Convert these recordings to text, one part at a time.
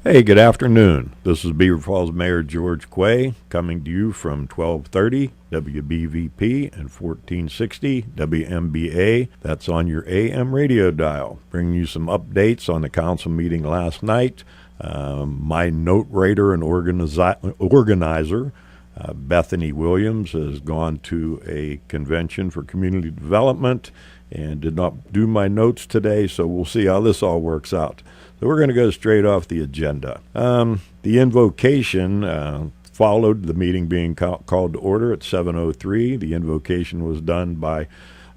Hey, good afternoon. This is Beaver Falls Mayor George Quay coming to you from 1230 WBVP and 1460 WMBA. That's on your AM radio dial. Bringing you some updates on the council meeting last night. My note writer and organizer, Bethany Williams, has gone to a convention for community development and did not do my notes today, so we'll see how this all works out. So we're going to go straight off the agenda. The invocation followed the meeting being called to order at 7:03. The invocation was done by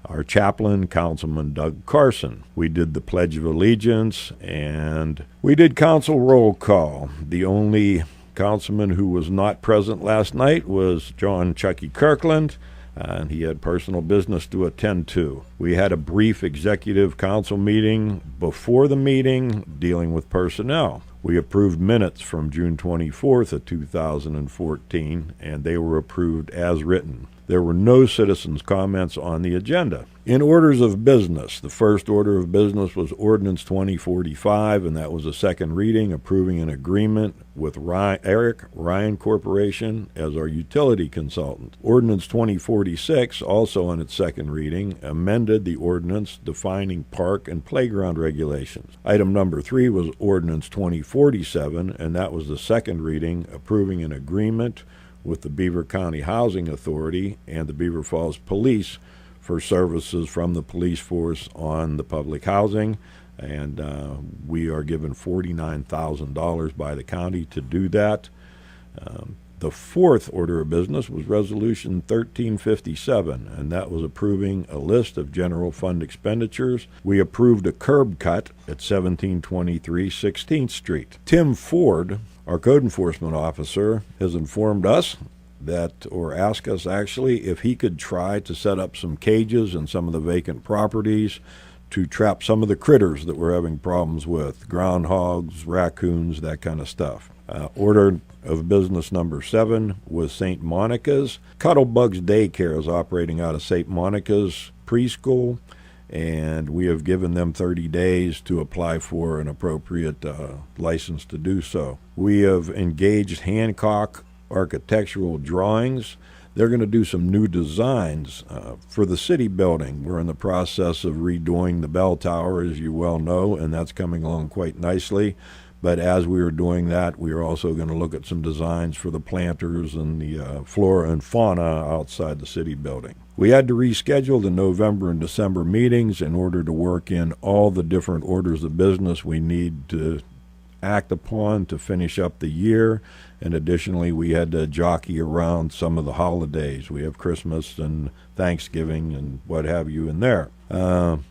our chaplain, Councilman Doug Carson. We did the Pledge of Allegiance, and we did council roll call. The only councilman who was not present last night was John Chucky Kirkland, and he had personal business to attend to. We had a brief executive council meeting before the meeting dealing with personnel. We approved minutes from June 24th of 2014, and they were approved as written. There were no citizens' comments on the agenda. In orders of business, the first order of business was Ordinance 2045, and that was a second reading, approving an agreement with Eric Ryan Corporation as our utility consultant. Ordinance 2046, also on its second reading, amended the ordinance defining park and playground regulations. Item number 3 was Ordinance 2047, and that was the second reading, approving an agreement with the Beaver County Housing Authority and the Beaver Falls Police for services from the police force on the public housing, and we are given $49,000 by the county to do that. The fourth order of business was Resolution 1357, and that was approving a list of general fund expenditures. We approved a curb cut at 1723 16th Street. Tim Ford, our code enforcement officer, has informed us or asked us actually, if he could try to set up some cages in some of the vacant properties to trap some of the critters that we're having problems with, groundhogs, raccoons, that kind of stuff. Order of business number 7 was St. Monica's. Cuddlebugs Daycare is operating out of St. Monica's preschool, and we have given them 30 days to apply for an appropriate license to do so. We have engaged Hancock Architectural Drawings. They're going to do some new designs for the city building. We're in the process of redoing the bell tower, as you well know, and that's coming along quite nicely. But as we are doing that, we are also going to look at some designs for the planters and the flora and fauna outside the city building. We had to reschedule the November and December meetings in order to work in all the different orders of business we need to act upon to finish up the year. And additionally, we had to jockey around some of the holidays. We have Christmas and Thanksgiving and what have you in there.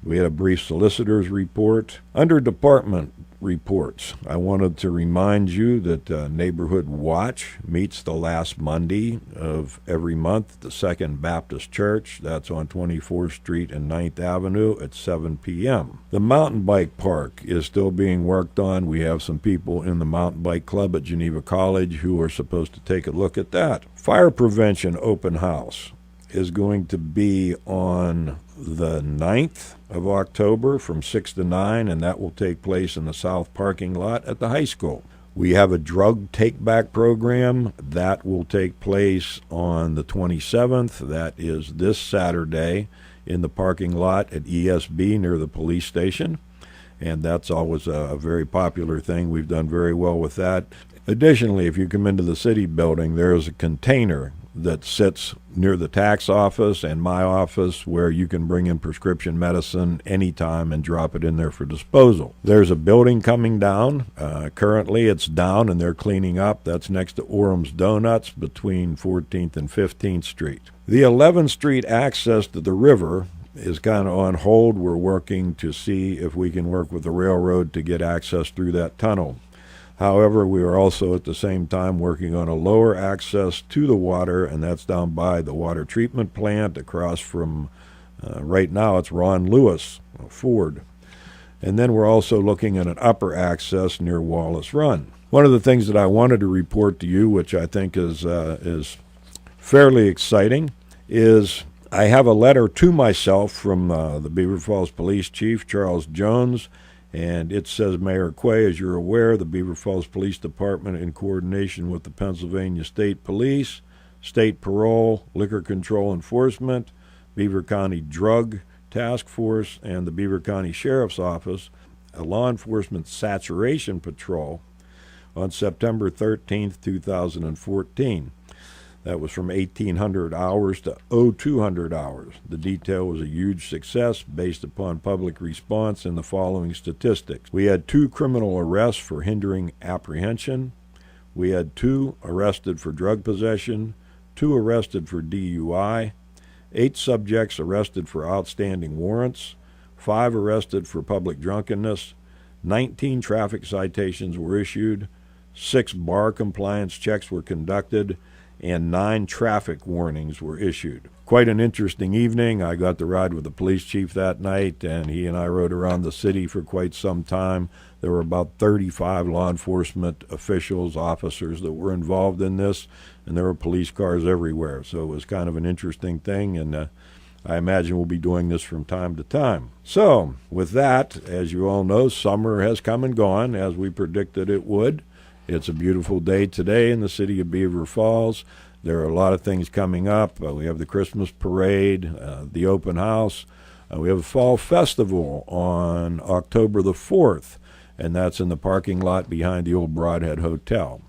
We had a brief solicitor's report. Under department reports, I wanted to remind you that Neighborhood Watch meets the last Monday of every month at the Second Baptist Church. That's on 24th Street and 9th Avenue at 7 p.m. The mountain bike park is still being worked on. We have some people in the mountain bike club at Geneva College who are supposed to take a look at that. Fire prevention open house is going to be on the 9th of October from 6 to 9, and that will take place in the south parking lot at the high school. We have a drug take-back program that will take place on the 27th. That is this Saturday in the parking lot at ESB near the police station, and that's always a very popular thing. We've done very well with that. Additionally, if you come into the city building, there is a container that sits near the tax office and my office where you can bring in prescription medicine anytime and drop it in there for disposal. There's a building coming down. Currently it's down and they're cleaning up. That's next to Orham's Donuts between 14th and 15th Street. The 11th Street access to the river is kind of on hold. We're working to see if we can work with the railroad to get access through that tunnel. However, we are also at the same time working on a lower access to the water, and that's down by the water treatment plant across from, right now it's Ron Lewis Ford. And then we're also looking at an upper access near Wallace Run. One of the things that I wanted to report to you, which I think is fairly exciting, is I have a letter to myself from the Beaver Falls Police Chief, Charles Jones, And it says, Mayor Quay, as you're aware, the Beaver Falls Police Department, in coordination with the Pennsylvania State Police, State Parole, Liquor Control Enforcement, Beaver County Drug Task Force, and the Beaver County Sheriff's Office, a law enforcement saturation patrol on September 13th, 2014. That was from 1,800 hours to 200 hours. The detail was a huge success based upon public response and the following statistics. We had 2 criminal arrests for hindering apprehension. We had 2 arrested for drug possession, 2 arrested for DUI, 8 subjects arrested for outstanding warrants, 5 arrested for public drunkenness, 19 traffic citations were issued, 6 bar compliance checks were conducted, and 9 traffic warnings were issued. Quite an interesting evening. I got to ride with the police chief that night, and he and I rode around the city for quite some time. There were about 35 law enforcement officials, officers that were involved in this, and there were police cars everywhere. So it was kind of an interesting thing, and I imagine we'll be doing this from time to time. So with that, as you all know, summer has come and gone, as we predicted it would. It's a beautiful day today in the city of Beaver Falls. There are a lot of things coming up. We have the Christmas parade, the open house. We have a fall festival on October the 4th, and that's in the parking lot behind the old Broadhead Hotel.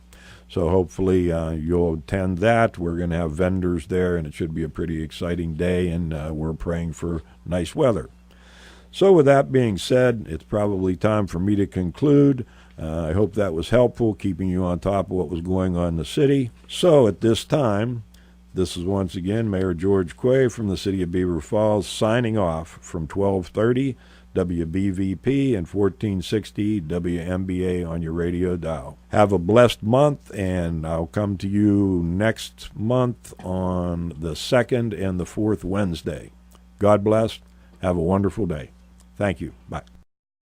So hopefully you'll attend that. We're going to have vendors there, and it should be a pretty exciting day, and we're praying for nice weather. So with that being said, it's probably time for me to conclude. I hope that was helpful, keeping you on top of what was going on in the city. So at this time, this is once again Mayor George Quay from the city of Beaver Falls, signing off from 1230 WBVP and 1460 WMBA on your radio dial. Have a blessed month, and I'll come to you next month on the 2nd and the 4th Wednesday. God bless. Have a wonderful day. Thank you. Bye.